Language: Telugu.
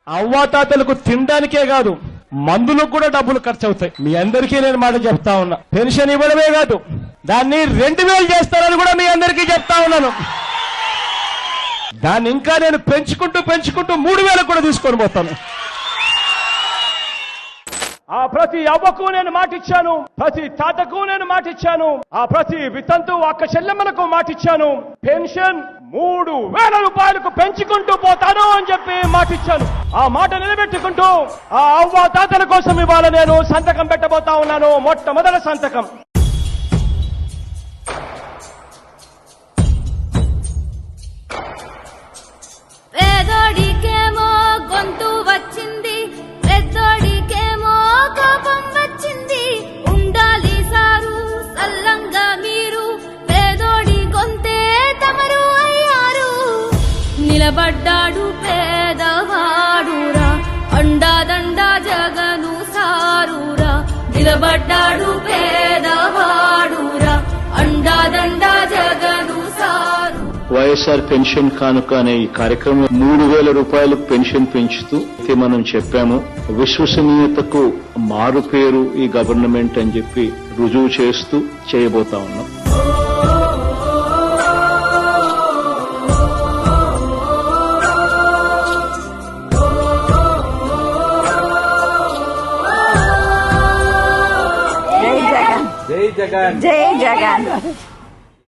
అవ్వాతాతలకు తినడానికే కాదు మందులకు కూడా డబ్బులు ఖర్చు అవుతాయి. మీ అందరికీ నేను మాట చెప్తా ఉన్నా. పెన్షన్ ఇవ్వడమే కాదు దాన్ని 2000 చేస్తారని కూడా మీ అందరికీ చెప్తా ఉన్నాను. దాన్ని ఇంకా నేను పెంచుకుంటూ 3000 కూడా తీసుకొని పోతాను. ఆ ప్రతి అవ్వకు నేను మాటిచ్చాను, ప్రతి తాతకు నేను మాటిచ్చాను, ఆ ప్రతి వితంతు అక్క చెల్లెమ్మలకు మాటిచ్చాను. పెన్షన్ 3000 రూపాయలకు పెంచుకుంటూ పోతాను అని చెప్పి మాటిచ్చాను. ఆ మాట నిలబెట్టుకుంటూ ఆ అవ్వ తాతల కోసం ఇవాళ నేను సంతకం పెట్టబోతా ఉన్నాను. మొట్టమొదటి సంతకం. పేదోడికేమో గొంతు వచ్చింది, పెద్దోడికేమో కోపం వచ్చింది. ఉండాలి సారు సల్లంగా మీరు, పేదోడి గొంతే తమరు అయ్యారు. నిలబడ్డాడు పేదవాడురా, అండాదండా జగను సారురా. నిలబడ్డాడు పేదవాడురా, అండాదండా జగను సారు. వైఎస్ఆర్ పెన్షన్ కానుక అనే ఈ కార్యక్రమం 3000 రూపాయలకు పెన్షన్ పెంచుతూ మనం చెప్పాము. విశ్వసనీయతకు మారు పేరు ఈ గవర్నమెంట్ అని చెప్పి రుజువు చేస్తూ చేయబోతా ఉన్నాం. జై జగన్.